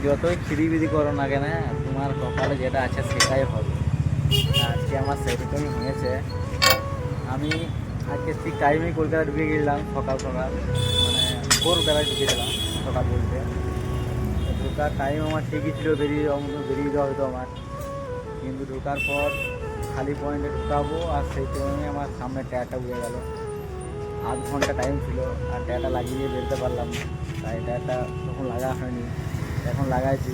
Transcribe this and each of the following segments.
যতই খিদিবিদি করো না কেন, তোমার কপালে যেটা আছে সেটাই হবে। আজকে আমার সেরকমই হয়েছে। আমি আজকে ঠিক টাইমেই কলকাতা ঢুকে গেলাম, সকাল সকাল, মানে ভোরবেলায় ঢুকেছিলাম। সকাল বলতে ঢোকার টাইম আমার ঠিকই ছিল, বেরিয়ে যাওয়া হতো আমার। কিন্তু ঢোকার পর খালি পয়েন্টে ঢুকাবো আর সেই টাইমে আমার সামনে টায়ারটা উড়ে গেল। আধ ঘন্টা টাইম ছিল আর টায়ারটা লাগিয়ে বেরোতে পারলাম না। তাই টায়ারটা তখন লাগা হয়নি, এখন লাগাইছি।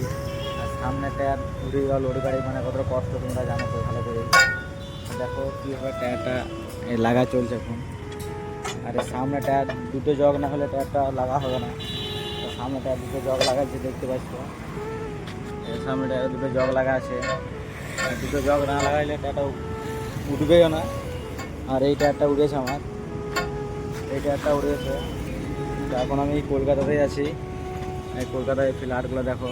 আর সামনে টায়ার উড়ে যাওয়া লোড গাড়ি মানে কতটা কষ্ট তোমরা জানো তো ভালো করে। দেখো কীভাবে টায়ারটা লাগা চলছে এখন। আর সামনে টায়ার দুটো জগ না হলে টায়ারটা লাগা হবে না। তো সামনে টায়ার দুটো জগ লাগাচ্ছে, দেখতে পাচ্ছ। সামনে টায়ার দুটো জগ লাগা আছে, দুটো জগ না লাগাইলে টায়ারটা উঠবেও না। আর এই টায়ারটা উড়েছে আমার, এই টায়ারটা উড়েছে। তো এখন আমি কলকাতাতেই আছি। এই কলকাতায় ফ্ল্যাটগুলো দেখো।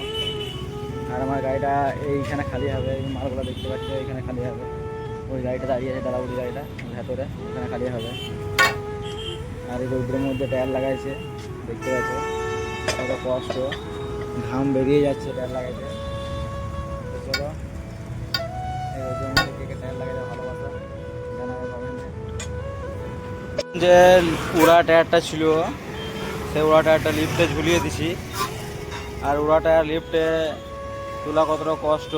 আর আমার গাড়িটা এইখানে খালি হবে, এই মালগুলো দেখতে পাচ্ছ এইখানে খালি হবে। ওই গাড়িটা দাঁড়িয়ে আছে, দাঁড়াউড়ি গাড়িটা ভেতরে, ওখানে খালি হবে। আর এই রোদ্রের মধ্যে টায়ার লাগাইছে, দেখতে পাচ্ছ কত কষ্ট, ঘাম বেরিয়ে যাচ্ছে টায়ার লাগাইতে। তো চলো, এই রোদ্রের মধ্যে কে টায়ার লাগাইতে ভালোবাসো জানাবে কমেন্টে। যে উড়া টায়ারটা ছিল, সেই উড়া টায়ারটা লিফটে ঝুলিয়ে দিছি। আর উড়া টায়ার লিফটে তোলা কতটা কষ্ট,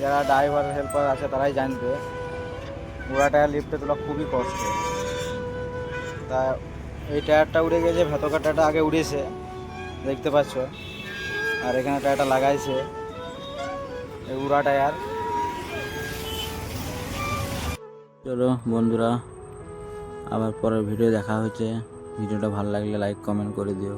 যারা ড্রাইভার হেল্পার আছে তারাই জানবে। উড়া টায়ার লিফটে তোলা খুবই কষ্ট। তা এই টায়ারটা উড়ে গেছে, ভেতরকার টায়ারটা আগে উড়েছে, দেখতে পাচ্ছ। আর এখানে টায়ারটা লাগাইছে, এই উড়া টায়ার। চলো বন্ধুরা, আবার পরের ভিডিও দেখা হচ্ছে। ভিডিওটা ভালো লাগলে লাইক কমেন্ট করে দিও।